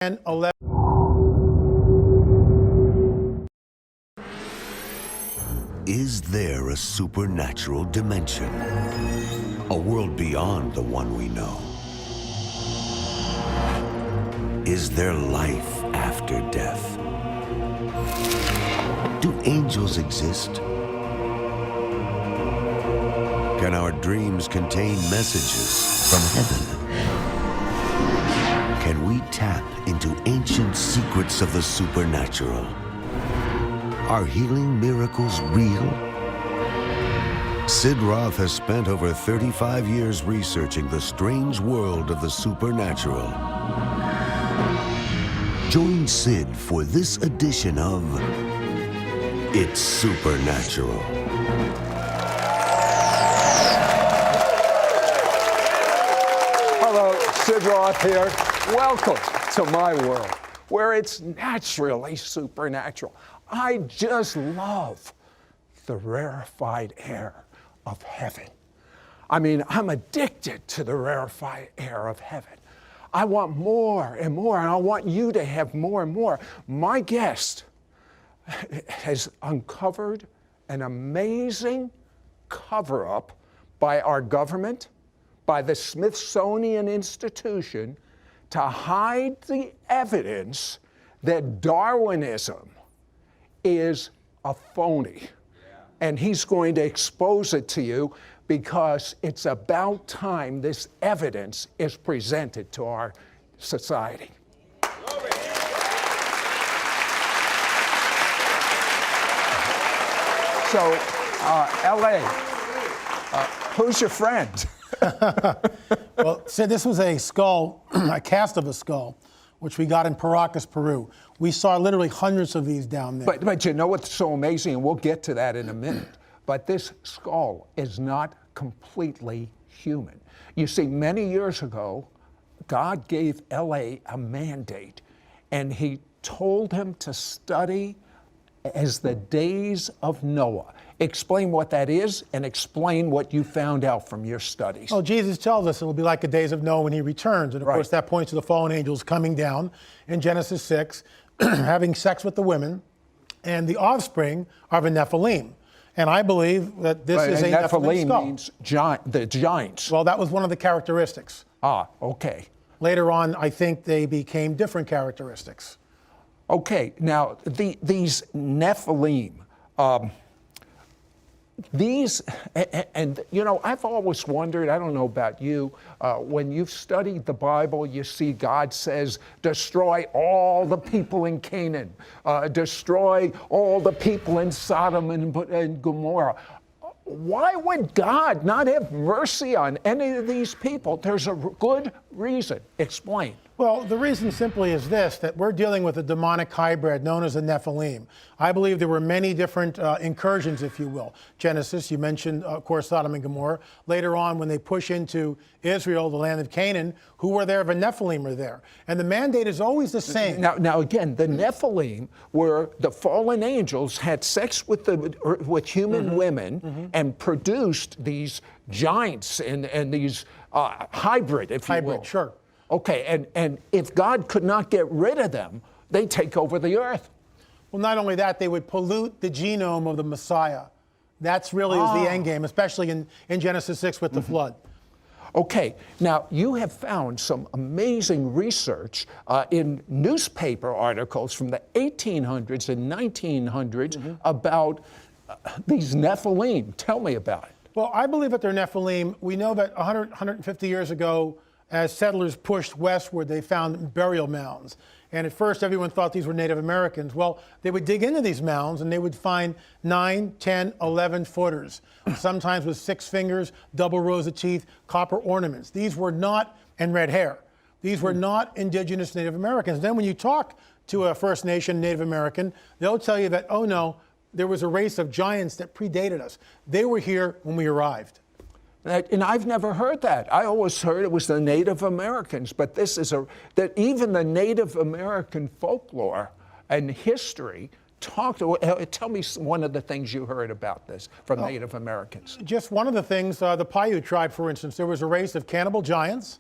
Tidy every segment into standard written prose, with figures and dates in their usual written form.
and 11. Is there a supernatural dimension? A world beyond the one we know? Is there life after death? Do angels exist? Can our dreams contain messages from heaven? Can we tap into ancient secrets of the supernatural? Are healing miracles real? Sid Roth has spent over 35 years researching the strange world of the supernatural. Join Sid for this edition of It's Supernatural. Hello, Sid Roth here. Welcome to my world, where it's naturally supernatural. I just love the rarefied air of heaven. I mean, I'm addicted to the rarefied air of heaven. I want more and more, and I want you to have more and more. My guest has uncovered an amazing cover-up by our government, by the Smithsonian Institution, to hide the evidence that Darwinism is a phony. And he's going to expose it to you because it's about time this evidence is presented to our society. So, LA, who's your friend? Well, Sid, this was a skull, a cast of a skull, which we got in Paracas, Peru. We saw literally hundreds of these down there. But you know what's so amazing, and we'll get to that in a minute, but this skull is not completely human. You see, many years ago, God gave LA a mandate, and he told him to study as the days of Noah. Explain what that is and explain what you found out from your studies. Well, Jesus tells us it'll be like the days of Noah when he returns. And of course, that points to the fallen angels coming down in Genesis 6, having sex with the women, and the offspring are the Nephilim. And I believe that this is a Nephilim skull. Means the giants. Well, that was one of the characteristics. Ah, okay. Later on, I think they became different characteristics. Okay, now these Nephilim, and you know, I've always wondered, I don't know about you, when you've studied the Bible, you see God says, destroy all the people in Canaan, destroy all the people in Sodom and Gomorrah. Why would God not have mercy on any of these people? There's a good reason. Explain. Well, the reason simply is this, that we're dealing with a demonic hybrid known as a Nephilim. I believe there were many different incursions, if you will. Genesis, you mentioned, of course, Sodom and Gomorrah. Later on, when they push into Israel, the land of Canaan, who were there? The Nephilim are there. And the mandate is always the same. Now again, the Nephilim were the fallen angels had sex with human women and produced these giants and these hybrid, if you will. Hybrid, sure. Okay, and if God could not get rid of them, they take over the earth. Well, not only that, they would pollute the genome of the Messiah. That's really is the end game, especially in Genesis 6 with the flood. Okay, now you have found some amazing research in newspaper articles from the 1800s and 1900s about these Nephilim. Tell me about it. Well, I believe that they're Nephilim. We know that 150 years ago, as settlers pushed westward, they found burial mounds. And at first, everyone thought these were Native Americans. Well, they would dig into these mounds, and they would find 9, 10, 11 footers, sometimes with 6 fingers, double rows of teeth, copper ornaments. These were not, and red hair. These were not indigenous Native Americans. Then when you talk to a First Nation Native American, they'll tell you that, oh no, there was a race of giants that predated us. They were here when we arrived. And I've never heard that. I always heard it was the Native Americans, but this is that even the Native American folklore and history tell me one of the things you heard about this from Native Americans. Just one of the things, the Paiute tribe, for instance, there was a race of cannibal giants.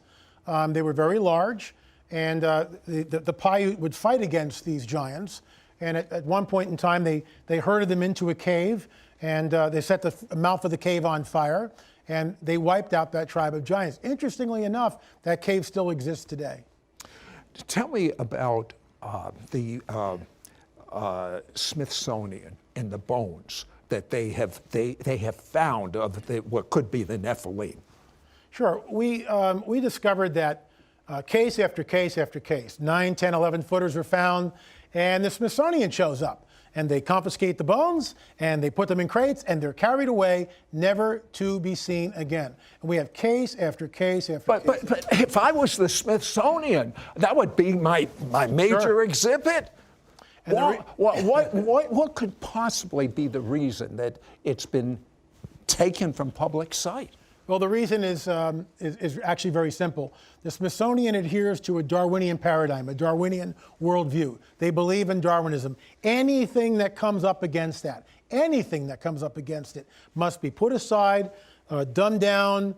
They were very large, and the Paiute would fight against these giants. And at one point in time, they herded them into a cave, and they set the mouth of the cave on fire, and they wiped out that tribe of giants. Interestingly enough, that cave still exists today. Tell me about the Smithsonian and the bones that they have found of what could be the Nephilim. Sure. We discovered that case after case after case, 9, 10, 11 footers are found, and the Smithsonian shows up. And they confiscate the bones, and they put them in crates, and they're carried away, never to be seen again. And we have case after case after case. But if I was the Smithsonian, that would be my major exhibit. What could possibly be the reason that it's been taken from public sight? Well, the reason is actually very simple. The Smithsonian adheres to a Darwinian paradigm, a Darwinian worldview. They believe in Darwinism. Anything that comes up against that, anything that comes up against it must be put aside, dumbed down,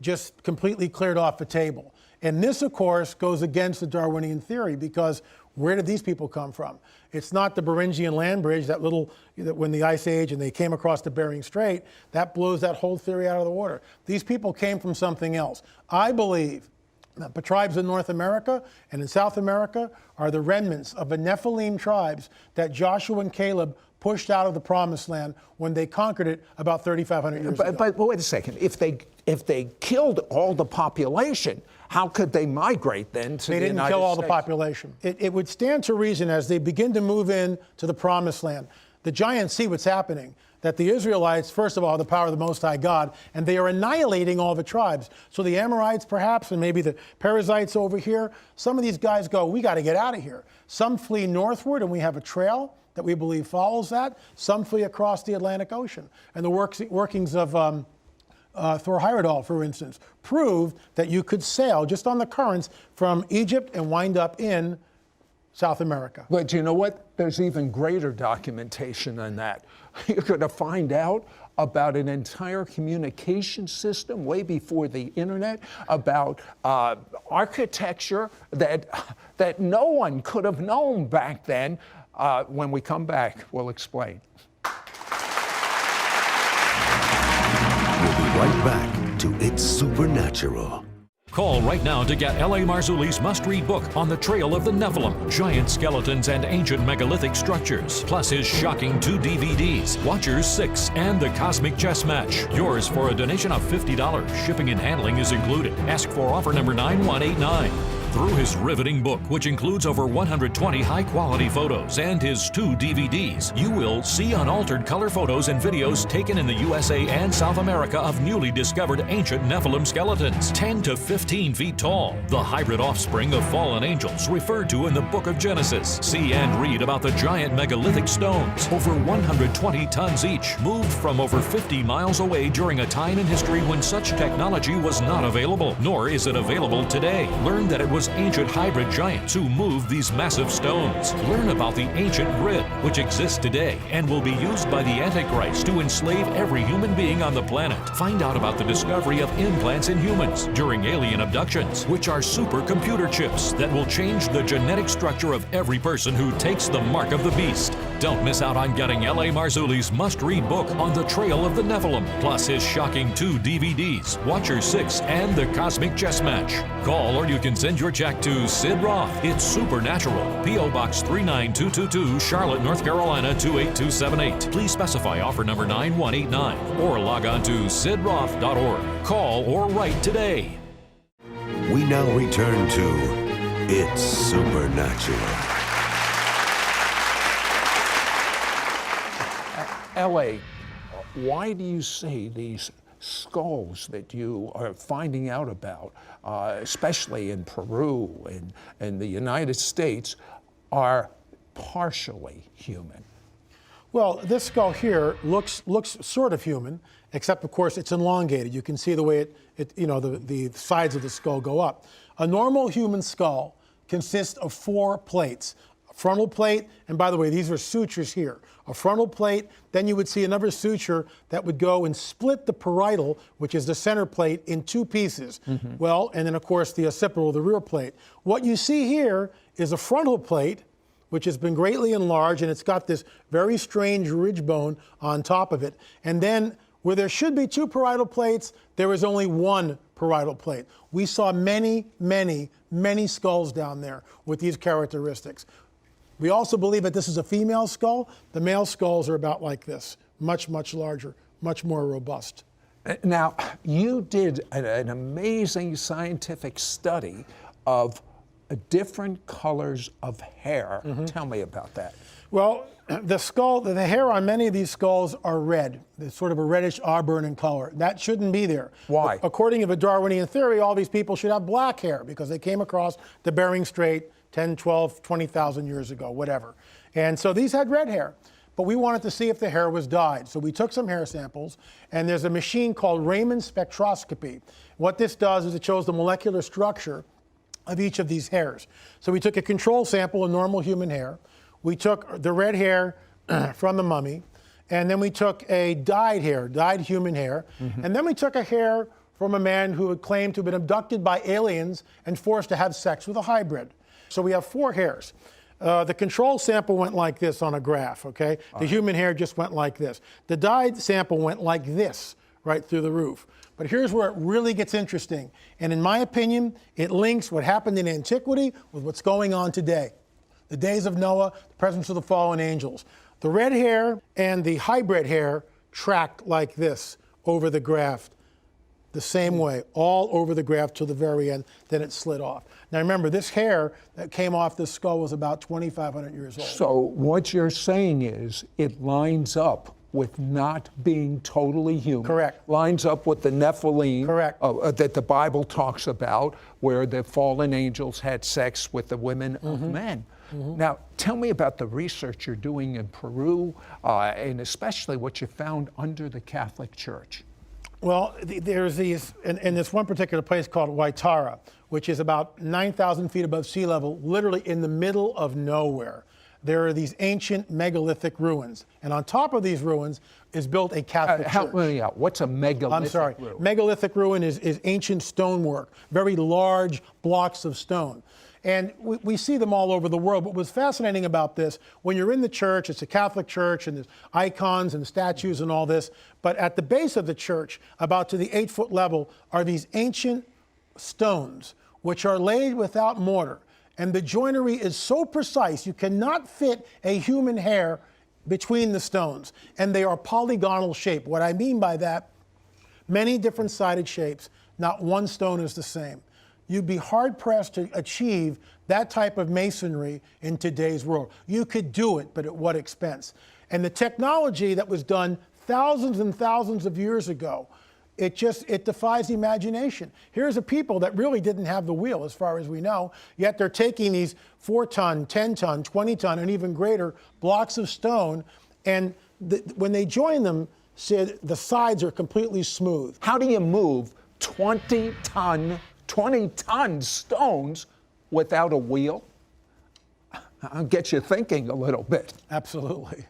just completely cleared off the table. And this, of course, goes against the Darwinian theory, because where did these people come from? It's not the Beringian land bridge, that when the Ice Age and they came across the Bering Strait, that blows that whole theory out of the water. These people came from something else. I believe that the tribes in North America and in South America are the remnants of the Nephilim tribes that Joshua and Caleb pushed out of the Promised Land when they conquered it about 3,500 years ago. But wait a second. If they killed all the population, how could they migrate then to the United States? They didn't kill all the population. It would stand to reason, as they begin to move in to the Promised Land, the giants see what's happening, that the Israelites, first of all, have the power of the Most High God, and they are annihilating all the tribes. So the Amorites, perhaps, and maybe the Perizzites over here, some of these guys go, we got to get out of here. Some flee northward, and we have a trail that we believe follows that. Some flee across the Atlantic Ocean. And the workings of Thor Heyerdahl, for instance, proved that you could sail just on the currents from Egypt and wind up in South America. But you know what? There's even greater documentation than that. You're going to find out about an entire communication system way before the internet, about architecture that no one could have known back then. When we come back, we'll explain. We'll be right back to It's Supernatural. Call right now to get L.A. Marzulli's must-read book on the trail of the Nephilim, giant skeletons and ancient megalithic structures, plus his shocking 2 DVDs, Watchers 6 and The Cosmic Chess Match. Yours for a donation of $50. Shipping and handling is included. Ask for offer number 9189. Through his riveting book, which includes over 120 high-quality photos, and his 2 DVDs, you will see unaltered color photos and videos taken in the USA and South America of newly discovered ancient Nephilim skeletons, 10 to 15 feet tall, the hybrid offspring of fallen angels referred to in the book of Genesis. See and read about the giant megalithic stones, over 120 tons each, moved from over 50 miles away during a time in history when such technology was not available, nor is it available today. Learn that it was ancient hybrid giants who moved these massive stones. Learn about the ancient grid, which exists today and will be used by the Antichrist to enslave every human being on the planet. Find out about the discovery of implants in humans during alien abductions, which are supercomputer chips that will change the genetic structure of every person who takes the mark of the beast. Don't miss out on getting L.A. Marzulli's must-read book on the trail of the Nephilim, plus his shocking 2 DVDs, Watchers 6 and The Cosmic Chess Match. Call or you can send your check to Sid Roth. It's Supernatural. P.O. Box 39222, Charlotte, North Carolina 28278. Please specify offer number 9189 or log on to sidroth.org. Call or write today. We now return to It's Supernatural. L.A., why do you say these skulls that you are finding out about, especially in Peru and the United States, are partially human? Well, this skull here looks sort of human, except of course it's elongated. You can see the way the sides of the skull go up. A normal human skull consists of 4 plates, frontal plate, and by the way, these are sutures here. A frontal plate, then you would see another suture that would go and split the parietal, which is the center plate, in two pieces. Well, and then of course the occipital, the rear plate. What you see here is a frontal plate, which has been greatly enlarged, and it's got this very strange ridge bone on top of it. And then where there should be two parietal plates, there is only one parietal plate. We saw many, many, many skulls down there with these characteristics. We also believe that this is a female skull. The male skulls are about like this, much, much larger, much more robust. Now, you did an amazing scientific study of different colors of hair. Tell me about that. Well, the hair on many of these skulls are red. It's sort of a reddish auburn in color. That shouldn't be there. Why? According to the Darwinian theory, all these people should have black hair because they came across the Bering Strait 10, 12, 20,000 years ago, whatever. And so these had red hair. But we wanted to see if the hair was dyed. So we took some hair samples, and there's a machine called Raman spectroscopy. What this does is it shows the molecular structure of each of these hairs. So we took a control sample of normal human hair. We took the red hair from the mummy, and then we took a dyed hair, dyed human hair, and then we took a hair from a man who had claimed to have been abducted by aliens and forced to have sex with a hybrid. So we have 4 hairs. The control sample went like this on a graph, okay? The human hair just went like this. The dyed sample went like this, right through the roof. But here's where it really gets interesting. And in my opinion, it links what happened in antiquity with what's going on today. The days of Noah, the presence of the fallen angels. The red hair and the hybrid hair tracked like this over the graph, the same way, all over the graph till the very end, then it slid off. Now remember, this hair that came off this skull was about 2,500 years old. So what you're saying is it lines up with not being totally human. Correct. Lines up with the Nephilim. Correct. That the Bible talks about, where the fallen angels had sex with the women of men. Now, tell me about the research you're doing in Peru, and especially what you found under the Catholic Church. Well, there's these, in this one particular place called Waitara, which is about 9,000 feet above sea level, literally in the middle of nowhere. There are these ancient megalithic ruins. And on top of these ruins is built a Catholic church. Help me out. What's a megalithic I'm sorry. ruin? Megalithic ruin is ancient stonework, very large blocks of stone. And we see them all over the world. But what's fascinating about this, when you're in the church, it's a Catholic church, and there's icons and statues and all this. But at the base of the church, about to the 8-foot level, are these ancient stones, which are laid without mortar. And the joinery is so precise, you cannot fit a human hair between the stones. And they are polygonal shape. What I mean by that, many different sided shapes, not one stone is the same. You'd be hard-pressed to achieve that type of masonry in today's world. You could do it, but at what expense? And the technology that was done thousands and thousands of years ago, it defies the imagination. Here's a people that really didn't have the wheel, as far as we know, yet they're taking these 4-ton, 10-ton, 20-ton, and even greater blocks of stone, and when they join them, Sid, the sides are completely smooth. How do you move 20-ton stones without a wheel? I'll get you thinking a little bit. Absolutely.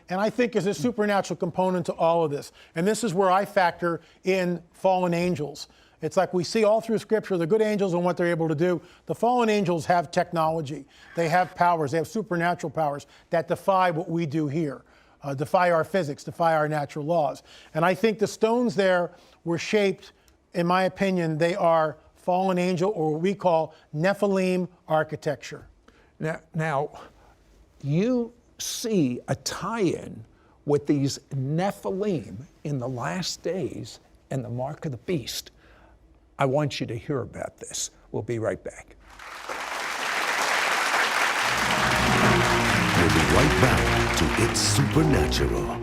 And I think there's a supernatural component to all of this. And this is where I factor in fallen angels. It's like we see all through Scripture the good angels and what they're able to do. The fallen angels have technology. They have powers. They have supernatural powers that defy what we do here, defy our physics, defy our natural laws. And I think the stones there were shaped, in my opinion, they are fallen angel, or what we call Nephilim architecture. Now, you see a tie-in with these Nephilim in the last days and the mark of the beast. I want you to hear about this. We'll be right back. We'll be right back to It's Supernatural.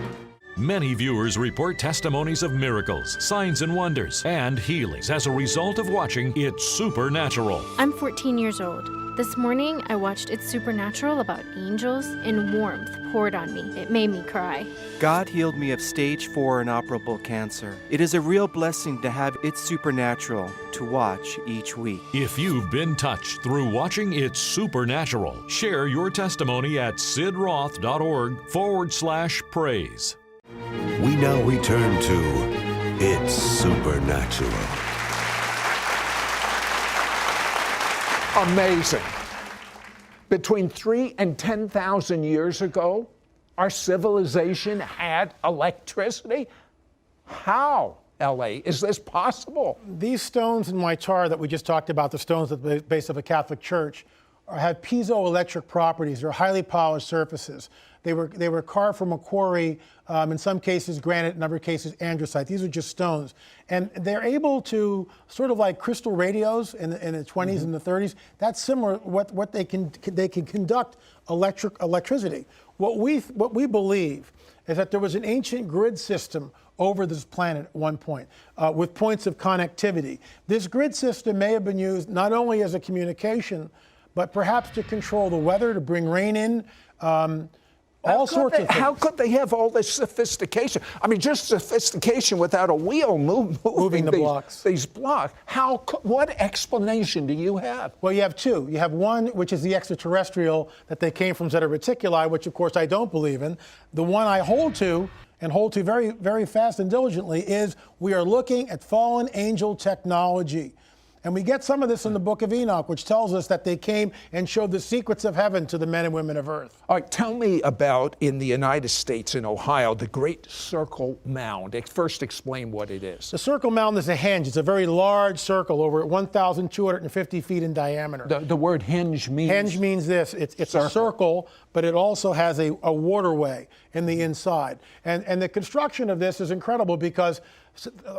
Many viewers report testimonies of miracles, signs and wonders, and healings as a result of watching It's Supernatural. I'm 14 years old. This morning, I watched It's Supernatural about angels, and warmth poured on me. It made me cry. God healed me of stage 4 inoperable cancer. It is a real blessing to have It's Supernatural to watch each week. If you've been touched through watching It's Supernatural, share your testimony at sidroth.org/praise. We now return to It's Supernatural. Amazing. Between 3,000 and 10,000 years ago, our civilization had electricity. How, LA, is this possible? These stones in my chart that we just talked about, the stones at the base of a Catholic church, have piezoelectric properties. They're highly polished surfaces. They were carved from a quarry, in some cases granite, in other cases andesite. These are just stones. And they're able to, sort of like crystal radios in the 20s and the 30s, that's similar, what they can conduct electricity. What we believe is that there was an ancient grid system over this planet at one point, with points of connectivity. This grid system may have been used not only as a communication, but perhaps to control the weather, to bring rain in, all sorts of things. How could they have all this sophistication? I mean, just sophistication without a wheel moving the blocks. These blocks. What explanation do you have? Well, you have two. You have one, which is the extraterrestrial, that they came from Zeta Reticuli, which of course I don't believe in. The one I hold to, and hold to very, very fast and diligently, is we are looking at fallen angel technology. And we get some of this in the book of Enoch, which tells us that they came and showed the secrets of heaven to the men and women of earth. All right, tell me about, in the United States, in Ohio, the Great Circle Mound. First, explain what it is. The Circle Mound is a henge. It's a very large circle, over 1,250 feet in diameter. The word henge means? Henge means this. It's a circle, but it also has a waterway in the inside. And the construction of this is incredible because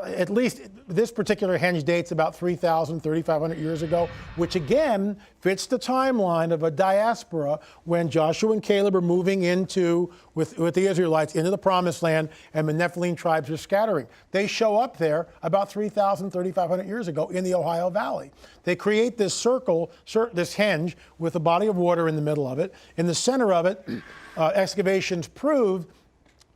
at least this particular henge dates about 3,000, 3,500 years ago, which again fits the timeline of a diaspora when Joshua and Caleb are moving into, with the Israelites, into the Promised Land, and the Nephilim tribes are scattering. They show up there about 3,000, 3,500 years ago in the Ohio Valley. They create this circle, this henge, with a body of water in the middle of it. In the center of it, excavations proved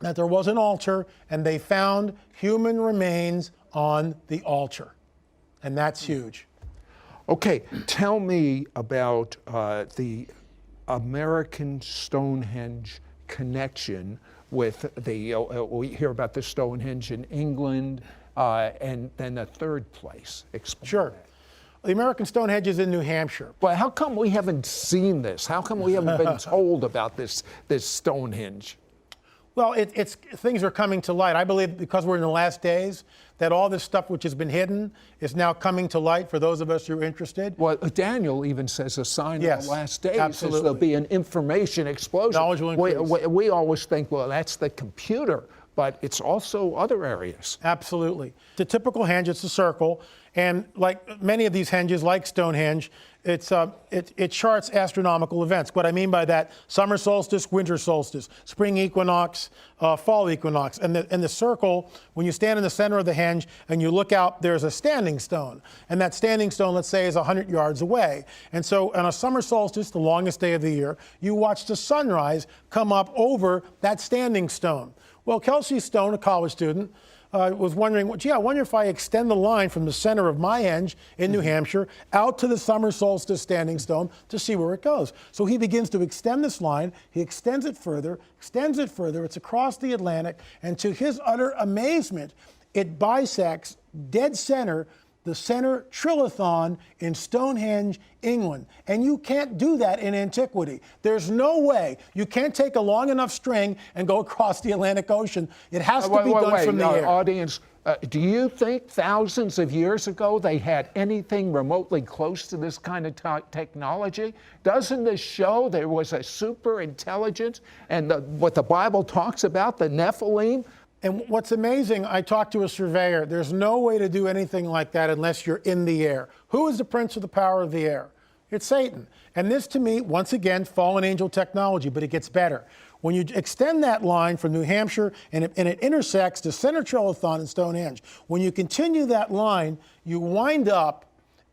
that there was an altar, and they found human remains on the altar. And that's huge. Okay, tell me about the American Stonehenge connection with the, we hear about the Stonehenge in England, and then a third place. Explain Sure. that. The American Stonehenge is in New Hampshire. Well, how come we haven't seen this? How come we haven't been told about this Stonehenge? Well, things are coming to light. I believe because we're in the last days that all this stuff which has been hidden is now coming to light for those of us who are interested. Well, Daniel even says a sign of the last days absolutely. is there'll be an information explosion. Knowledge will increase. We always think, well, that's the computer, but it's also other areas. Absolutely. The typical henge, it's a circle, and like many of these henges, like Stonehenge, it charts astronomical events. What I mean by that, summer solstice, winter solstice, spring equinox, fall equinox. And the circle, when you stand in the center of the henge and you look out, there's a standing stone. And that standing stone, let's say, is 100 yards away. And so on a summer solstice, the longest day of the year, you watch the sunrise come up over that standing stone. Well, Kelsey Stone, a college student, was wondering, gee, I wonder if I extend the line from the center of my henge in New Hampshire out to the summer solstice standing stone to see where it goes. So he begins to extend this line. He extends it further. It's across the Atlantic. And to his utter amazement, it bisects dead center the center trilithon in Stonehenge, England. And you can't do that in antiquity. There's no way. You can't take a long enough string and go across the Atlantic Ocean. It has to be done from the air. Audience, do you think thousands of years ago they had anything remotely close to this kind of technology? Doesn't this show there was a super intelligence and what the Bible talks about, the Nephilim? And what's amazing, I talked to a surveyor. There's no way to do anything like that unless you're in the air. Who is the prince of the power of the air? It's Satan. And this, to me, once again, fallen angel technology, but it gets better. When you extend that line from New Hampshire and it intersects the center trilithon in Stonehenge, when you continue that line, you wind up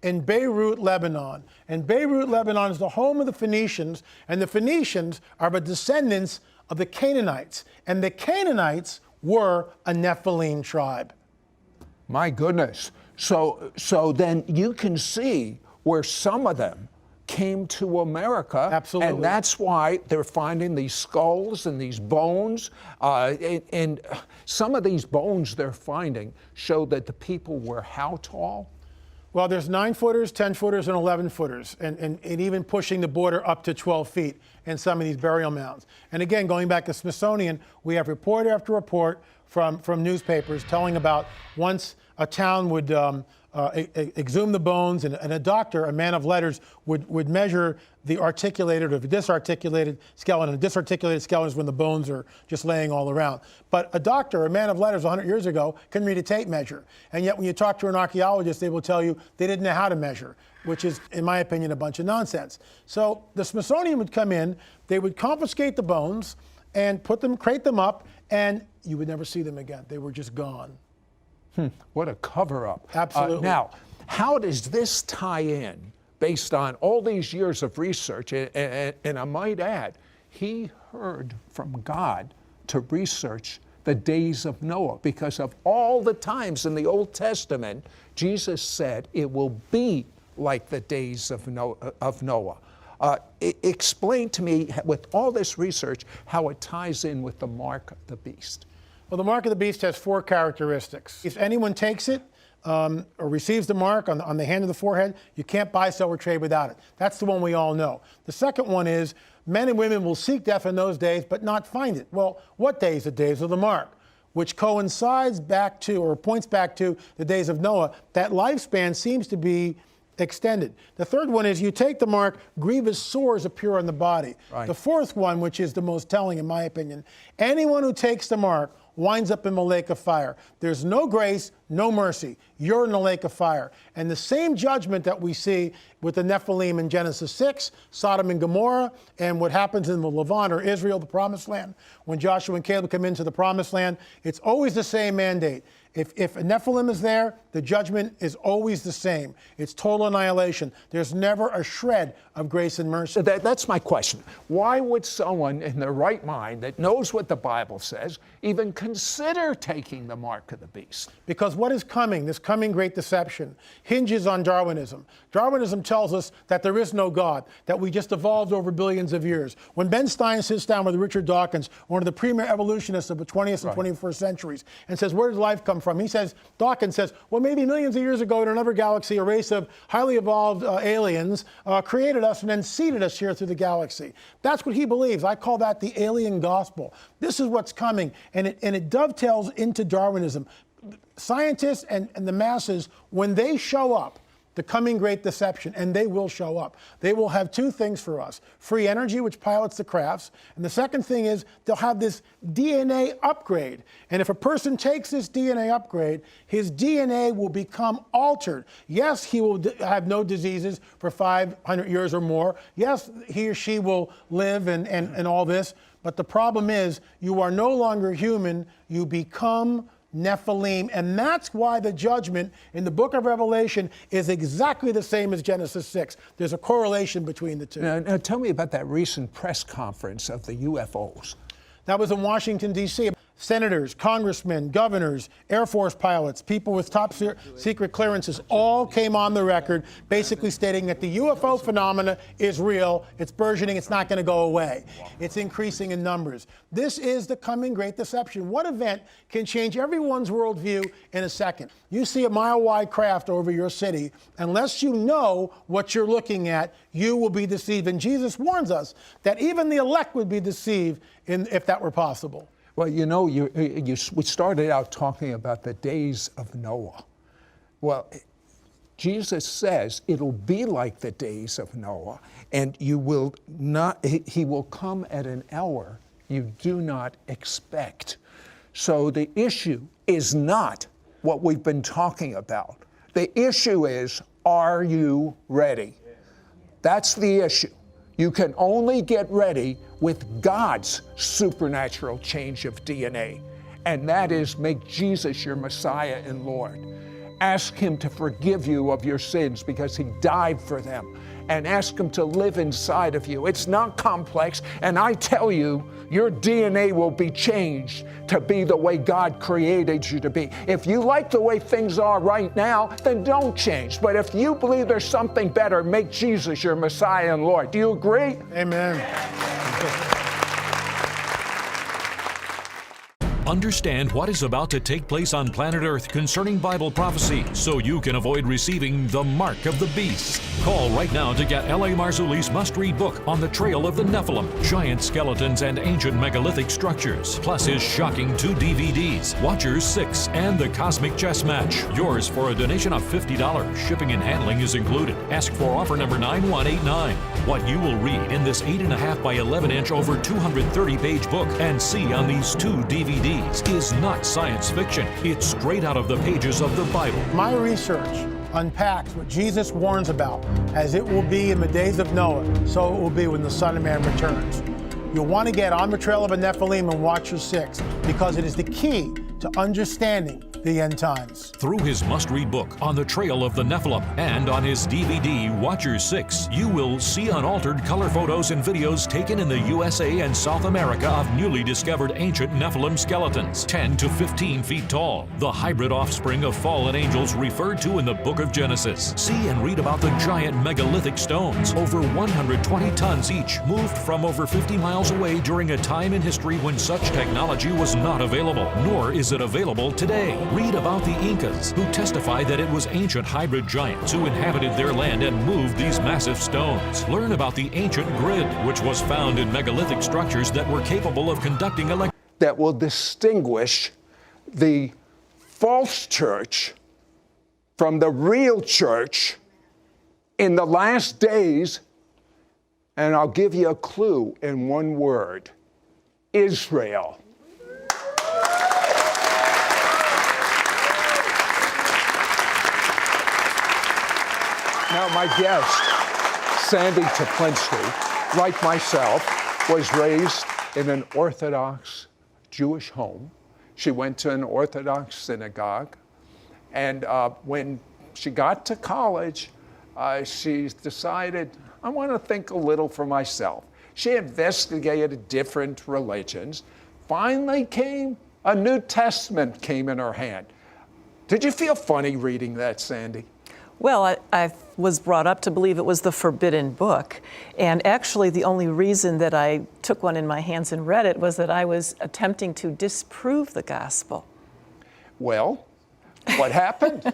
in Beirut, Lebanon. And Beirut, Lebanon is the home of the Phoenicians, and the Phoenicians are the descendants of the Canaanites. And the Canaanites were a Nephilim tribe. My goodness. So then you can see where some of them came to America. Absolutely. And that's why they're finding these skulls and these bones. And some of these bones they're finding show that the people were how tall? Well, there's 9-footers, 10-footers, and 11-footers, and even pushing the border up to 12 feet in some of these burial mounds. And again, going back to Smithsonian, we have report after report from newspapers telling about once a town would exhume the bones, and a doctor, a man of letters, would measure the articulated or the disarticulated skeleton. A disarticulated skeleton is when the bones are just laying all around. But a doctor, a man of letters 100 years ago, can read a tape measure. And yet when you talk to an archaeologist, they will tell you they didn't know how to measure, which is, in my opinion, a bunch of nonsense. So the Smithsonian would come in, they would confiscate the bones and crate them up, and you would never see them again. They were just gone. What a cover-up. Absolutely. Now, how does this tie in, based on all these years of research? And I might add, he heard from God to research the days of Noah, because of all the times in the Old Testament, Jesus said it will be like the days of Noah. Explain to me, with all this research, how it ties in with the mark of the beast. Well, the mark of the beast has 4 characteristics. If anyone takes it or receives the mark on the hand of the forehead, you can't buy, sell, or trade without it. That's the one we all know. The second one is men and women will seek death in those days but not find it. Well, what days? The days of the mark, which coincides back to or points back to the days of Noah. That lifespan seems to be extended. The third one is you take the mark, grievous sores appear on the body. Right. The fourth one, which is the most telling in my opinion, anyone who takes the mark winds up in the lake of fire. There's no grace, no mercy. You're in the lake of fire. And the same judgment that we see with the Nephilim in Genesis 6, Sodom and Gomorrah, and what happens in the Levant or Israel, the promised land, when Joshua and Caleb come into the promised land, it's always the same mandate. If a Nephilim is there, the judgment is always the same. It's total annihilation. There's never a shred of grace and mercy. That's my question. Why would someone in their right mind that knows what the Bible says even consider taking the mark of the beast? Because what is coming, this coming great deception, hinges on Darwinism. Darwinism tells us that there is no God, that we just evolved over billions of years. When Ben Stein sits down with Richard Dawkins, one of the premier evolutionists of the 20th and 21st centuries, and says, where did life come from? Dawkins says, well, maybe millions of years ago in another galaxy, a race of highly evolved aliens created us and then seeded us here through the galaxy. That's what he believes. I call that the alien gospel. This is what's coming, and it dovetails into Darwinism. Scientists and the masses, when they show up, the coming great deception, and they will show up. They will have 2 things for us: free energy, which pilots the crafts, and the second thing is they'll have this DNA upgrade. And if a person takes this DNA upgrade, his DNA will become altered. Yes, he will have no diseases for 500 years or more. Yes, he or she will live and all this, but the problem is you are no longer human, you become Nephilim, and that's why the judgment in the book of Revelation is exactly the same as Genesis 6. There's a correlation between the two. Now tell me about that recent press conference of the UFOs. That was in Washington, D.C. Senators, congressmen, governors, Air Force pilots, people with top secret clearances all came on the record basically stating that the UFO phenomena is real, it's burgeoning, it's not going to go away. It's increasing in numbers. This is the coming great deception. What event can change everyone's worldview in a second? You see a mile-wide craft over your city. Unless you know what you're looking at, you will be deceived. And Jesus warns us that even the elect would be deceived if that were possible. Well, you know, we started out talking about the days of Noah. Well, Jesus says it'll be like the days of Noah, and he will come at an hour you do not expect. So the issue is not what we've been talking about. The issue is, are you ready? That's the issue. You can only get ready with God's supernatural change of DNA, and that is make Jesus your Messiah and Lord. Ask Him to forgive you of your sins because He died for them. And ask Him to live inside of you. It's not complex, and I tell you, your DNA will be changed to be the way God created you to be. If you like the way things are right now, then don't change. But if you believe there's something better, make Jesus your Messiah and Lord. Do you agree? Amen. Understand what is about to take place on planet Earth concerning Bible prophecy so you can avoid receiving the mark of the beast. Call right now to get L.A. Marzulli's must-read book on the trail of the Nephilim, giant skeletons and ancient megalithic structures, plus his shocking 2 DVDs, Watchers 6, and the Cosmic Chess Match. Yours for a donation of $50. Shipping and handling is included. Ask for offer number 9189. What you will read in this 8.5 by 11-inch over 230-page book and see on these 2 DVDs is not science fiction. It's straight out of the pages of the Bible. My research unpacks what Jesus warns about. As it will be in the days of Noah, so it will be when the Son of Man returns. You'll want to get On the Trail of the Nephilim and Watcher 6 because it is the key to understanding the end times. Through his must-read book, On the Trail of the Nephilim, and on his DVD, Watchers 6, you will see unaltered color photos and videos taken in the USA and South America of newly discovered ancient Nephilim skeletons, 10 to 15 feet tall, the hybrid offspring of fallen angels referred to in the book of Genesis. See and read about the giant megalithic stones, over 120 tons each, moved from over 50 miles away during a time in history when such technology was not available, nor is it available today. Read about the Incas, who testify that it was ancient hybrid giants who inhabited their land and moved these massive stones. Learn about the ancient grid, which was found in megalithic structures that were capable of conducting that will distinguish the false church from the real church in the last days. And I'll give you a clue in one word: Israel. Now, my guest, Sandy Teplinsky, like myself, was raised in an Orthodox Jewish home. She went to an Orthodox synagogue. And when she got to college, she decided, I want to think a little for myself. She investigated different religions. Finally a New Testament came in her hand. Did you feel funny reading that, Sandy? Well, I was brought up to believe it was the forbidden book. And actually, the only reason that I took one in my hands and read it was that I was attempting to disprove the gospel. Well, what happened?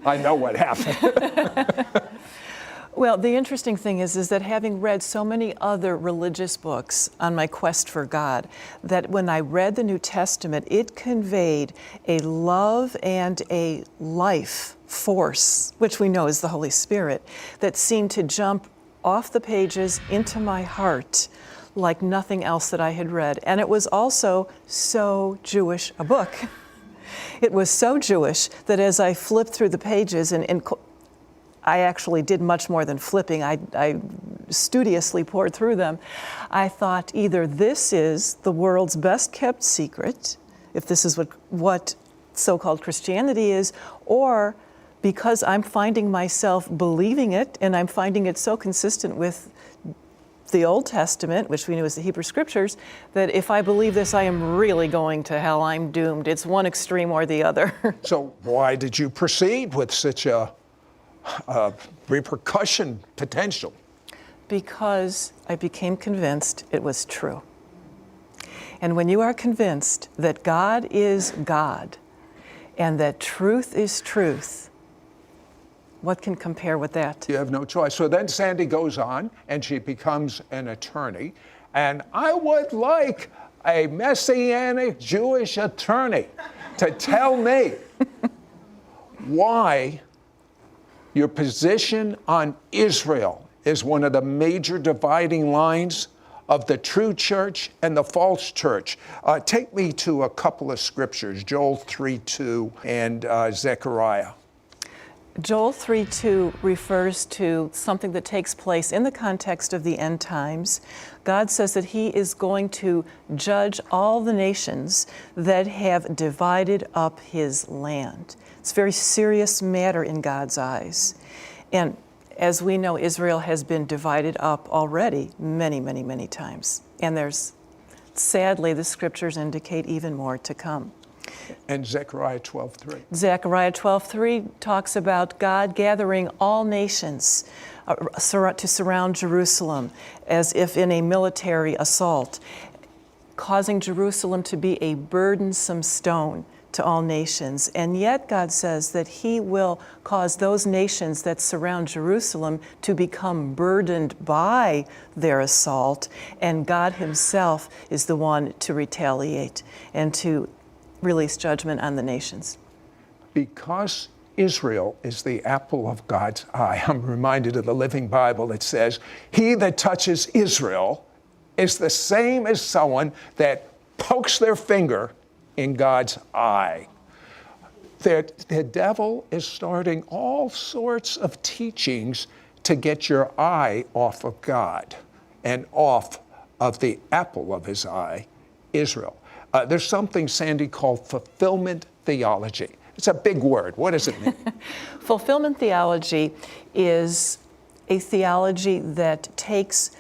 I know what happened. Well, the interesting thing is that having read so many other religious books on my quest for God, that when I read the New Testament, it conveyed a love and a life force, which we know is the Holy Spirit, that seemed to jump off the pages into my heart like nothing else that I had read. And it was also so Jewish a book. It was so Jewish that as I flipped through the pages, and I actually did much more than flipping. I studiously poured through them. I thought either this is the world's best kept secret, if this is what so-called Christianity is, or because I'm finding myself believing it, and I'm finding it so consistent with the Old Testament, which we knew as the Hebrew Scriptures, that if I believe this, I am really going to hell. I'm doomed. It's one extreme or the other. So why did you proceed with such a repercussion potential? Because I became convinced it was true. And when you are convinced that God is God and that truth is truth, what can compare with that? You have no choice. So then Sandy goes on and she becomes an attorney. And I would like a Messianic Jewish attorney to tell me why your position on Israel is one of the major dividing lines of the true church and the false church. Take me to a couple of scriptures, Joel 3:2 and Zechariah. Joel 3:2 refers to something that takes place in the context of the end times. God says that He is going to judge all the nations that have divided up His land. It's a very serious matter in God's eyes. And as we know, Israel has been divided up already many, many, many times. And there's, sadly, the scriptures indicate even more to come. And Zechariah 12:3. Zechariah 12:3 talks about God gathering all nations to surround Jerusalem as if in a military assault, causing Jerusalem to be a burdensome stone to all nations. And yet God says that he will cause those nations that surround Jerusalem to become burdened by their assault, and God himself is the one to retaliate and to release judgment on the nations. Because Israel is the apple of God's eye, I'm reminded of the Living Bible that says, he that touches Israel is the same as someone that pokes their finger in God's eye. The devil is starting all sorts of teachings to get your eye off of God and off of the apple of his eye, Israel. There's something, Sandy, called fulfillment theology. It's a big word. What does it mean? Fulfillment theology is a theology that takes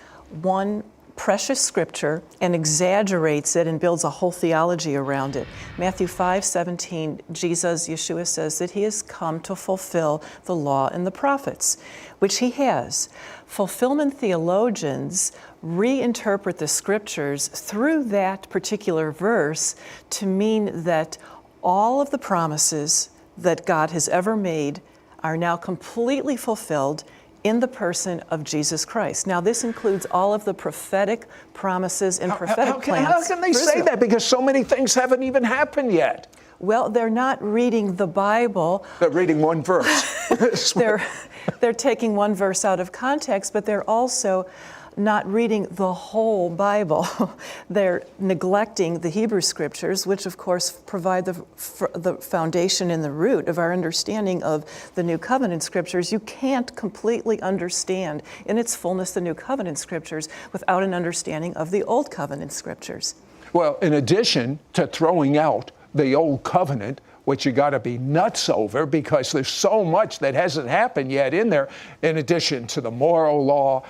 one precious scripture and exaggerates it and builds a whole theology around it. Matthew 5:17, Yeshua says that he has come to fulfill the law and the prophets, which he has. Fulfillment theologians reinterpret the scriptures through that particular verse to mean that all of the promises that God has ever made are now completely fulfilled in the person of Jesus Christ. Now, this includes all of the prophetic promises and prophetic plans. How can they say that? Because so many things haven't even happened yet. Well, they're not reading the Bible. They're reading one verse. They're taking one verse out of context, but they're also not reading the whole Bible. They're neglecting the Hebrew scriptures, which of course provide the foundation and the root of our understanding of the New Covenant scriptures. You can't completely understand in its fullness the New Covenant scriptures without an understanding of the Old Covenant scriptures. Well, in addition to throwing out the Old Covenant, which you got to be nuts over because there's so much that hasn't happened yet in there, in addition to the moral law,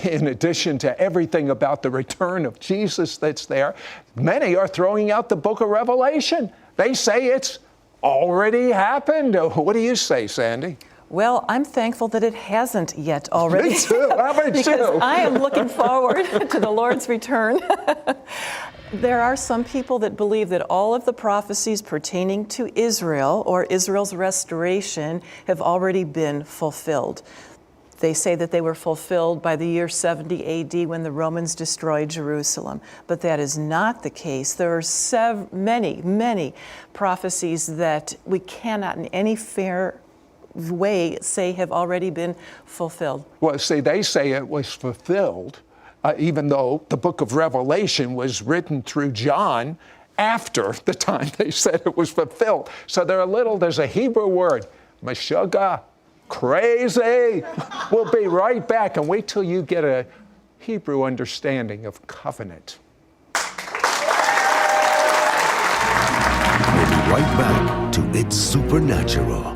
in addition to everything about the return of Jesus that's there, many are throwing out the book of Revelation. They say it's already happened. What do you say, Sandy? Well, I'm thankful that it hasn't yet already. Me too. How about because you? I am looking forward to the Lord's return. There are some people that believe that all of the prophecies pertaining to Israel or Israel's restoration have already been fulfilled. They say that they were fulfilled by the year 70 AD when the Romans destroyed Jerusalem. But that is not the case. There are many prophecies that we cannot in any fair way say have already been fulfilled. Well, see, they say it was fulfilled, even though the book of Revelation was written through John after the time they said it was fulfilled. So there's a Hebrew word, meshuggah, crazy. We'll be right back, and wait till you get a Hebrew understanding of covenant. We'll be right back to It's Supernatural.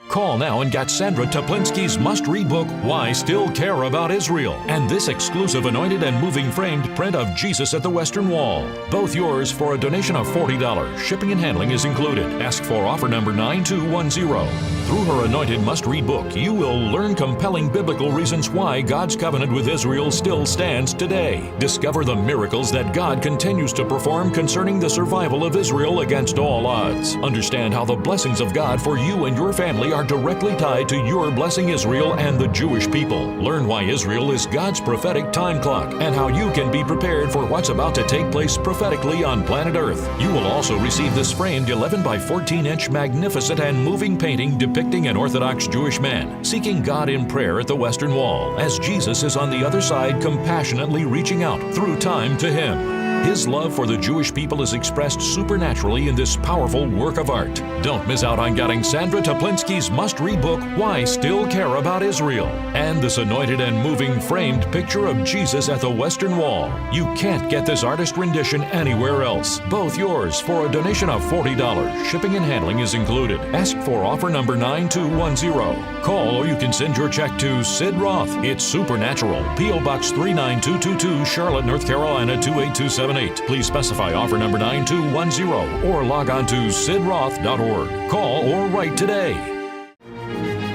Call now and get Sandra Toplinsky's must-read book, Why Still Care About Israel, and this exclusive anointed and moving framed print of Jesus at the Western Wall. Both yours for a donation of $40. Shipping and handling is included. Ask for offer number 9210. Through her anointed must-read book, you will learn compelling biblical reasons why God's covenant with Israel still stands today. Discover the miracles that God continues to perform concerning the survival of Israel against all odds. Understand how the blessings of God for you and your family are directly tied to your blessing Israel and the Jewish people. Learn why Israel is God's prophetic time clock and how you can be prepared for what's about to take place prophetically on planet Earth. You will also receive this framed 11 by 14-inch magnificent and moving painting depicting an Orthodox Jewish man seeking God in prayer at the Western Wall as Jesus is on the other side compassionately reaching out through time to him. His love for the Jewish people is expressed supernaturally in this powerful work of art. Don't miss out on getting Sandra Toplinsky's must-read book, Why Still Care About Israel, and this anointed and moving framed picture of Jesus at the Western Wall. You can't get this artist rendition anywhere else. Both yours for a donation of $40. Shipping and handling is included. Ask for offer number 9210. Call or you can send your check to Sid Roth. It's Supernatural. P.O. Box 39222, Charlotte, North Carolina 28278. Please specify offer number 9210 or log on to sidroth.org. Call or write today.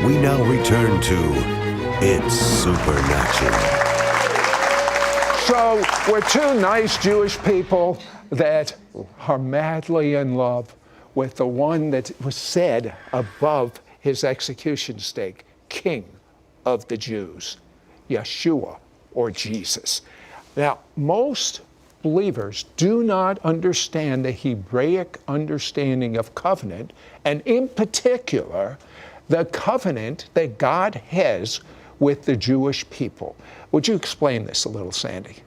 We now return to It's Supernatural. So we're two nice Jewish people that are madly in love with the one that was said above his execution stake, King of the Jews, Yeshua or Jesus. Now, most believers do not understand the Hebraic understanding of covenant, and in particular, the covenant that God has with the Jewish people. Would you explain this a little, Sandy?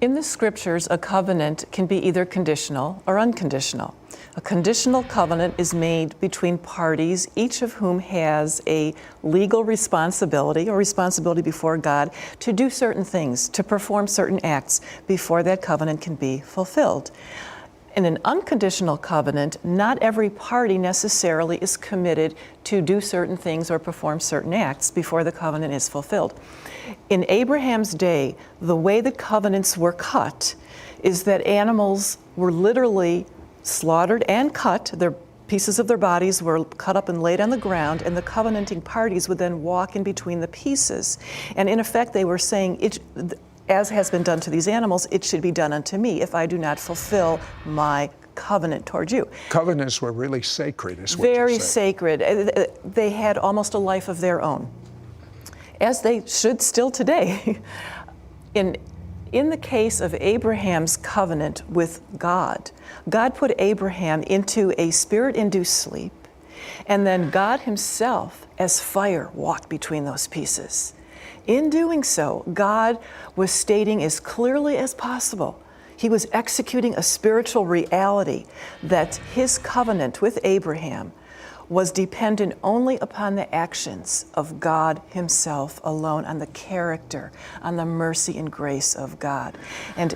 In the scriptures, a covenant can be either conditional or unconditional. A conditional covenant is made between parties, each of whom has a legal responsibility or responsibility before God to do certain things, to perform certain acts before that covenant can be fulfilled. In an unconditional covenant, not every party necessarily is committed to do certain things or perform certain acts before the covenant is fulfilled. In Abraham's day, the way the covenants were cut is that animals were literally slaughtered and cut. Their pieces of their bodies were cut up and laid on the ground, and the covenanting parties would then walk in between the pieces. And in effect, they were saying, as has been done to these animals, it should be done unto me if I do not fulfill my covenant toward you. Covenants were really sacred, is what Very you're saying. sacred. They had almost a life of their own, as they should still today. In the case of Abraham's covenant with God, God put Abraham into a spirit-induced sleep, and then God himself, as fire, walked between those pieces. In doing so, God was stating as clearly as possible, he was executing a spiritual reality that his covenant with Abraham was dependent only upon the actions of God himself alone, on the character, on the mercy and grace of God. And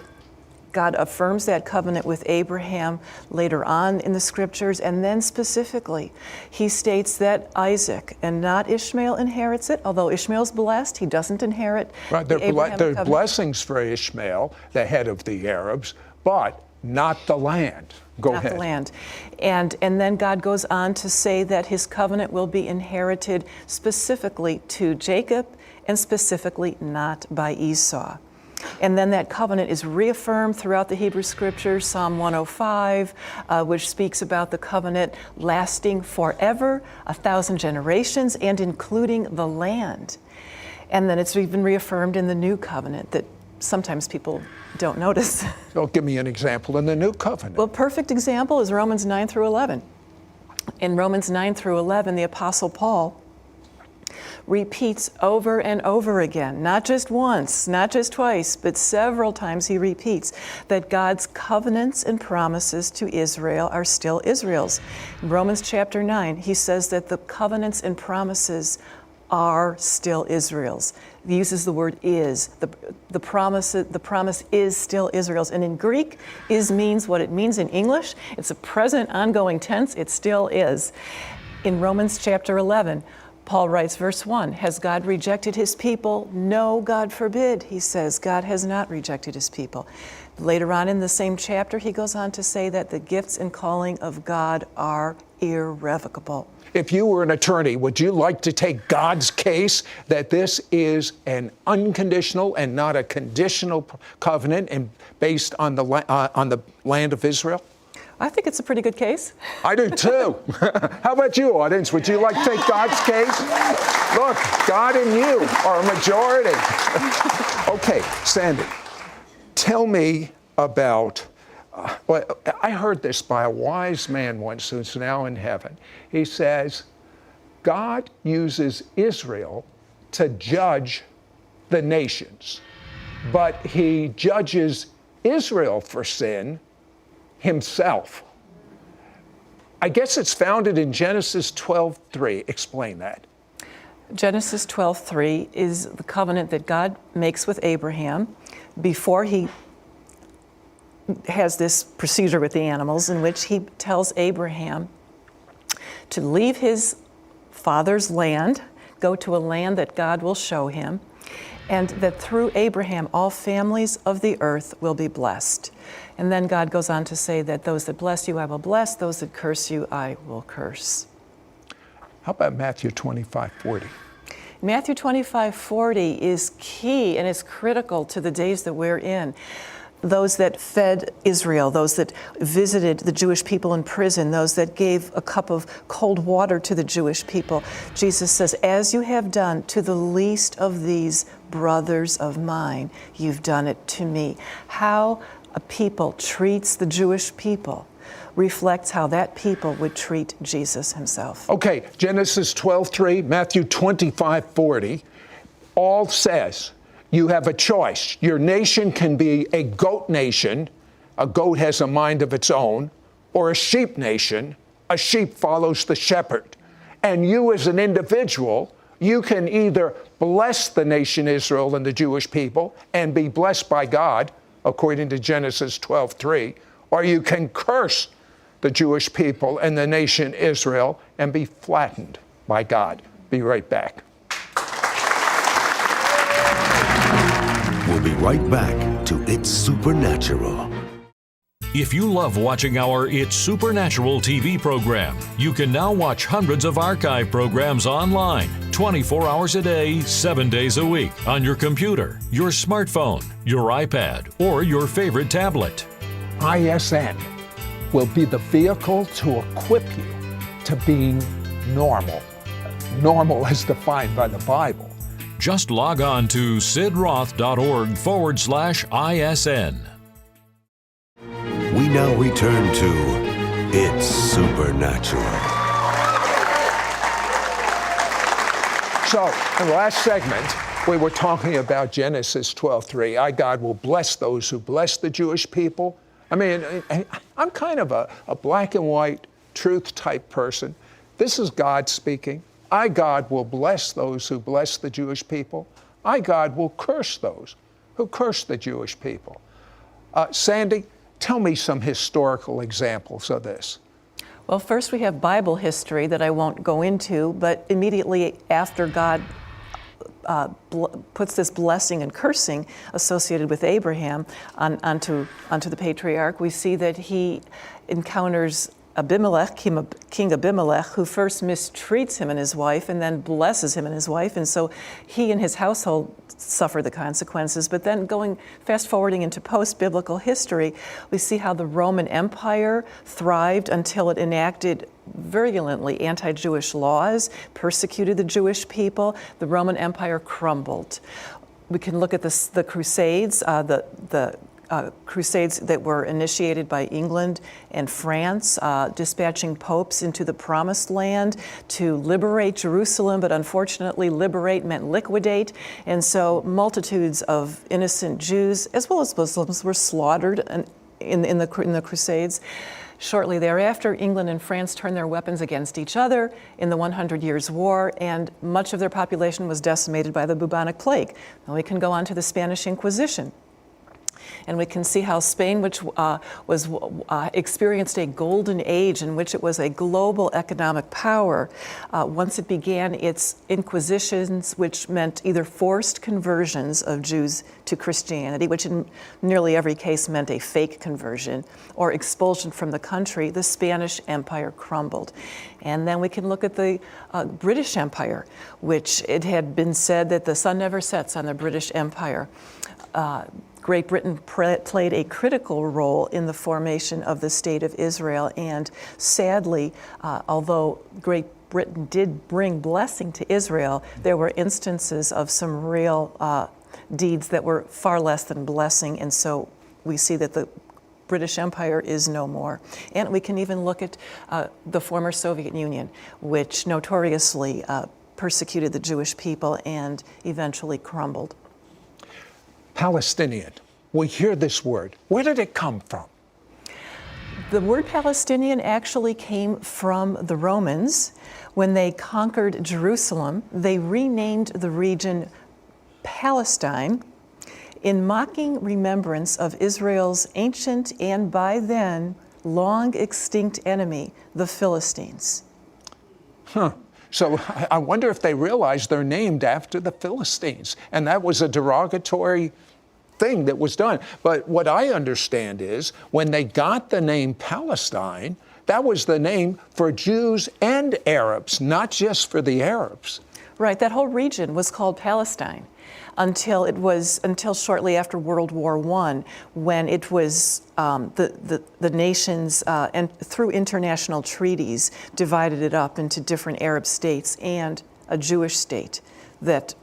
God affirms that covenant with Abraham later on in the scriptures, and then specifically, he states that Isaac and not Ishmael inherits it. Although Ishmael's blessed, he doesn't inherit Right, the Abrahamic there are covenant. blessings for Ishmael, the head of the Arabs, but not the land. Go Not ahead. the land. And then God goes on to say that his covenant will be inherited specifically to Jacob and specifically not by Esau. And then that covenant is reaffirmed throughout the Hebrew Scriptures, Psalm 105, which speaks about the covenant lasting forever, 1,000 generations, and including the land. And then it's even reaffirmed in the New Covenant that sometimes people don't notice. So give me an example in the New Covenant. Well, perfect example is Romans 9 through 11. In Romans 9 through 11, the Apostle Paul repeats over and over again, not just once, not just twice, but several times he repeats that God's covenants and promises to Israel are still Israel's. In Romans chapter 9, he says that the covenants and promises are still Israel's. He uses the word is. The promise is still Israel's. And in Greek, is means what it means in English. It's a present ongoing tense. It still is. In Romans chapter 11, Paul writes, verse 1, has God rejected his people? No, God forbid. He says, God has not rejected his people. Later on in the same chapter, he goes on to say that the gifts and calling of God are irrevocable. If you were an attorney, would you like to take God's case that this is an unconditional and not a conditional covenant and based on the land of Israel? I think it's a pretty good case. I do too. How about you, audience? Would you like to take God's case? Look, God and you are a majority. Okay, Sandy, tell me about, well, I heard this by a wise man once who's now in heaven. He says, God uses Israel to judge the nations, but he judges Israel for sin himself. I guess it's founded in Genesis 12:3. Explain that. Genesis 12:3 is the covenant that God makes with Abraham before he has this procedure with the animals, in which he tells Abraham to leave his father's land, go to a land that God will show him, and that through Abraham all families of the earth will be blessed. And then God goes on to say that those that bless you I will bless, those that curse you I will curse. How about Matthew 25:40? Matthew 25:40 is key and is critical to the days that we're in. Those that fed Israel, those that visited the Jewish people in prison, those that gave a cup of cold water to the Jewish people. Jesus says, as you have done to the least of these brothers of mine, you've done it to me. How a people treats the Jewish people reflects how that people would treat Jesus himself. Okay, Genesis 12:3, Matthew 25:40, all says you have a choice. Your nation can be a goat nation, a goat has a mind of its own, or a sheep nation, a sheep follows the shepherd. And you as an individual, you can either bless the nation Israel and the Jewish people and be blessed by God, according to Genesis 12:3, or you can curse the Jewish people and the nation Israel and be flattened by God. Be right back. We'll be right back to It's Supernatural. If you love watching our It's Supernatural TV program, you can now watch hundreds of archive programs online, 24 hours a day, 7 days a week, on your computer, your smartphone, your iPad, or your favorite tablet. ISN will be the vehicle to equip you to being normal. Normal as defined by the Bible. Just log on to sidroth.org/ISN. We now return to It's Supernatural. So, in the last segment, we were talking about Genesis 12:3. I, God, will bless those who bless the Jewish people. I mean, I'm kind of a black and white truth type person. This is God speaking. I, God, will bless those who bless the Jewish people. I, God, will curse those who curse the Jewish people. Sandy, tell me some historical examples of this. Well, first we have Bible history that I won't go into, but immediately after God puts this blessing and cursing associated with Abraham onto the patriarch, we see that he encounters Abimelech, King Abimelech, who first mistreats him and his wife and then blesses him and his wife. And so he and his household suffer the consequences. But then fast forwarding into post-biblical history, we see how the Roman Empire thrived until it enacted virulently anti-Jewish laws, persecuted the Jewish people. The Roman Empire crumbled. We can look at the Crusades, Crusades that were initiated by England and France, dispatching popes into the Promised Land to liberate Jerusalem, but unfortunately liberate meant liquidate, and so multitudes of innocent Jews as well as Muslims were slaughtered in the Crusades. Shortly thereafter, England and France turned their weapons against each other in the 100 Years' War, and much of their population was decimated by the bubonic plague. Now we can go on to the Spanish Inquisition. And we can see how Spain, which experienced a golden age in which it was a global economic power, once it began its inquisitions, which meant either forced conversions of Jews to Christianity, which in nearly every case meant a fake conversion, or expulsion from the country, the Spanish Empire crumbled. And then we can look at the British Empire, which it had been said that the sun never sets on the British Empire. Great Britain played a critical role in the formation of the State of Israel, and sadly, although Great Britain did bring blessing to Israel, there were instances of some real deeds that were far less than blessing, and so we see that the British Empire is no more. And we can even look at the former Soviet Union, which notoriously persecuted the Jewish people and eventually crumbled. Palestinian. we hear this word. Where did it come from? The word Palestinian actually came from the Romans. When they conquered Jerusalem, they renamed the region Palestine in mocking remembrance of Israel's ancient and by then long extinct enemy, the Philistines. So I wonder if they realized they're named after the Philistines, and that was a derogatory thing that was done. But what I understand is when they got the name Palestine, that was the name for Jews and Arabs, not just for the Arabs. Right, that whole region was called Palestine until shortly after World War I, when it was the nations and through international treaties divided it up into different Arab states and a Jewish state that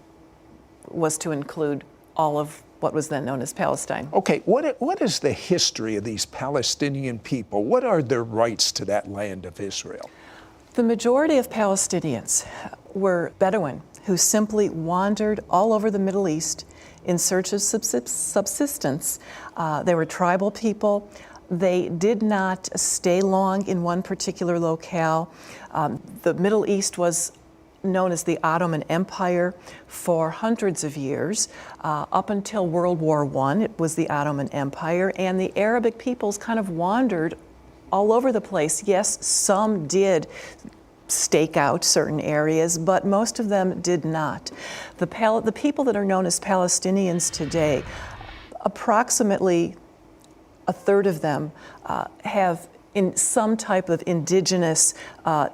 was to include all of what was then known as Palestine. Okay, what is the history of these Palestinian people? What are their rights to that land of Israel? The majority of Palestinians were Bedouin who simply wandered all over the Middle East in search of subsistence. They were tribal people. They did not stay long in one particular locale. The Middle East was known as the Ottoman Empire for hundreds of years. Up until World War I, it was the Ottoman Empire, and the Arabic peoples kind of wandered all over the place. Yes, some did stake out certain areas, but most of them did not. The people that are known as Palestinians today, approximately a third of them have in some type of indigenous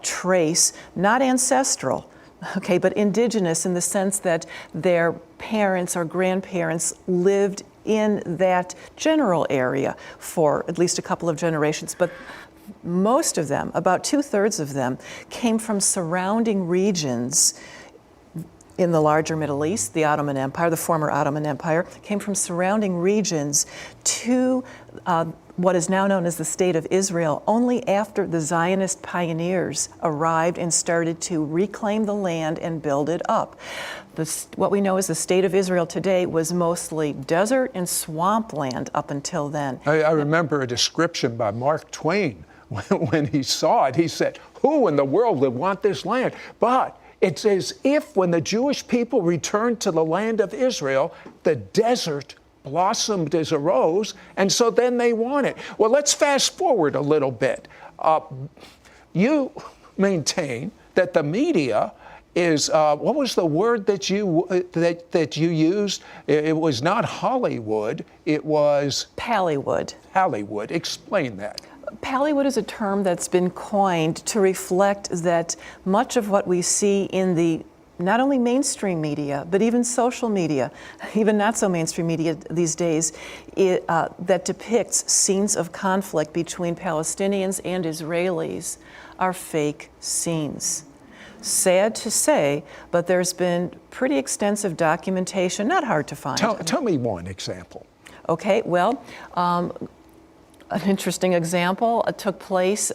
trace, not ancestral, okay, but indigenous in the sense that their parents or grandparents lived in that general area for at least a couple of generations. But most of them, about 2/3 of them, came from surrounding regions in the larger Middle East, the Ottoman Empire, the former Ottoman Empire, came from surrounding regions to what is now known as the State of Israel only after the Zionist pioneers arrived and started to reclaim the land and build it up. What we know as the State of Israel today was mostly desert and swampland up until then. I remember a description by Mark Twain when he saw it. He said, "Who in the world would want this land?" But it's as if when the Jewish people returned to the land of Israel, the desert blossomed as a rose, and so then they want it. Well, let's fast forward a little bit. You maintain that the media is, what was the word that you used? It was not Hollywood, it was... Pallywood. Pallywood. Explain that. Pallywood is a term that's been coined to reflect that much of what we see in the not only mainstream media, but even social media, even not so mainstream media these days, that depicts scenes of conflict between Palestinians and Israelis are fake scenes. Sad to say, but there's been pretty extensive documentation, not hard to find. Tell me one example. Okay, well, an interesting example took place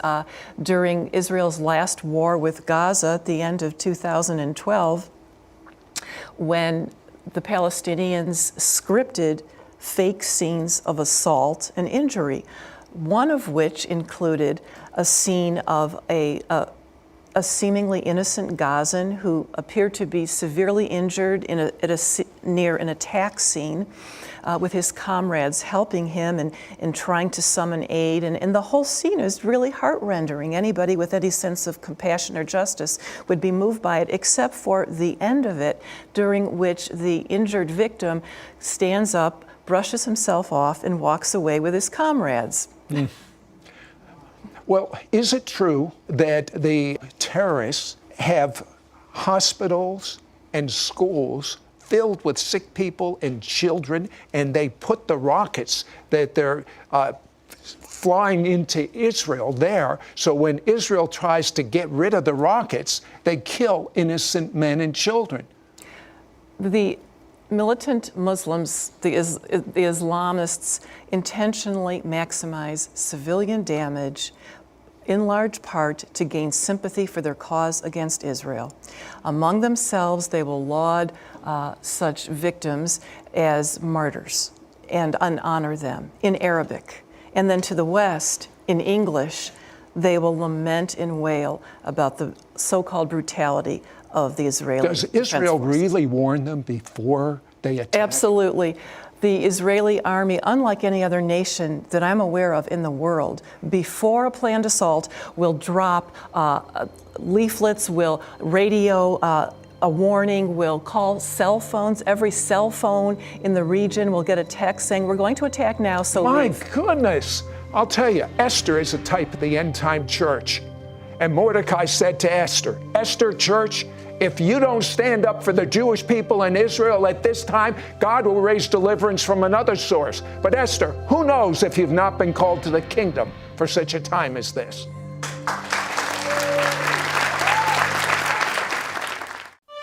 during Israel's last war with Gaza at the end of 2012, when the Palestinians scripted fake scenes of assault and injury, one of which included a scene of a seemingly innocent Gazan who appeared to be severely injured near an attack scene, with his comrades helping him and trying to summon aid. And the whole scene is really heart-rendering. Anybody with any sense of compassion or justice would be moved by it, except for the end of it, during which the injured victim stands up, brushes himself off, and walks away with his comrades. Mm. Well, is it true that the terrorists have hospitals and schools filled with sick people and children, and they put the rockets that they're flying into Israel there, so when Israel tries to get rid of the rockets, they kill innocent men and children? The militant Muslims, the Islamists, intentionally maximize civilian damage, in large part to gain sympathy for their cause against Israel. Among themselves, they will laud such victims as martyrs. and honor them in Arabic. And then to the west, in English, they will lament and wail about the so-called brutality of the Israeli Does Defense Israel Forces. really warn them before they attack? Absolutely. The Israeli army, unlike any other nation that I'm aware of in the world, before a planned assault will drop leaflets, will radio a warning, will call cell phones. Every cell phone in the region will get a text saying, we're going to attack now, so My leave. goodness. I'll tell you, Esther is a type of the end-time church. And Mordecai said to Esther, Esther, church, if you don't stand up for the Jewish people in Israel at this time, God will raise deliverance from another source. But Esther, who knows if you've not been called to the kingdom for such a time as this?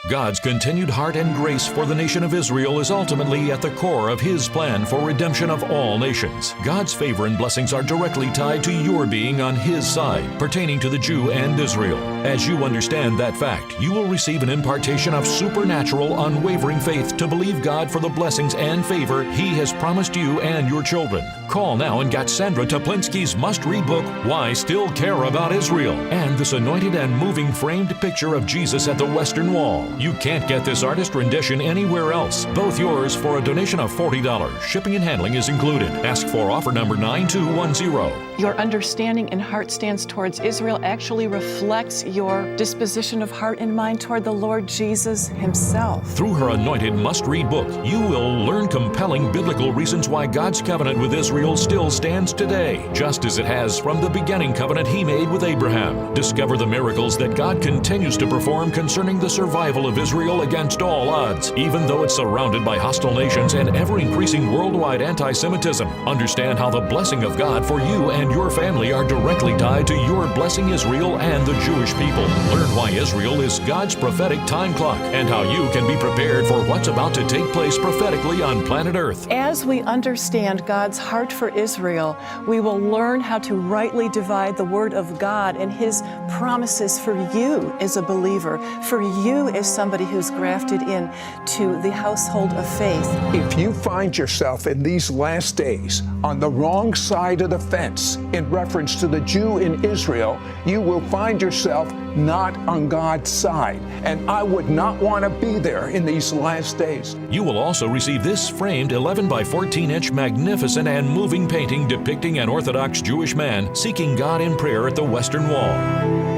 God's continued heart and grace for the nation of Israel is ultimately at the core of His plan for redemption of all nations. God's favor and blessings are directly tied to your being on His side, pertaining to the Jew and Israel. As you understand that fact, you will receive an impartation of supernatural, unwavering faith to believe God for the blessings and favor He has promised you and your children. Call now and get Sandra Toplinsky's must-read book, Why Still Care About Israel, and this anointed and moving framed picture of Jesus at the Western Wall. You can't get this artist rendition anywhere else. Both yours for a donation of $40. Shipping and handling is included. Ask for offer number 9210. Your understanding and heart stance towards Israel actually reflects your disposition of heart and mind toward the Lord Jesus Himself. Through her anointed must-read book, you will learn compelling biblical reasons why God's covenant with Israel still stands today, just as it has from the beginning covenant He made with Abraham. Discover the miracles that God continues to perform concerning the survival of Israel against all odds, even though it's surrounded by hostile nations and ever-increasing worldwide anti-Semitism. Understand how the blessing of God for you and your family are directly tied to your blessing Israel and the Jewish people. Learn why Israel is God's prophetic time clock and how you can be prepared for what's about to take place prophetically on planet Earth. As we understand God's heart for Israel, we will learn how to rightly divide the Word of God and His promises for you as a believer, for you as somebody who's grafted in to the household of faith. If you find yourself in these last days on the wrong side of the fence in reference to the Jew in Israel, you will find yourself not on God's side. And I would not want to be there in these last days. You will also receive this framed 11 by 14-inch magnificent and moving painting depicting an Orthodox Jewish man seeking God in prayer at the Western Wall.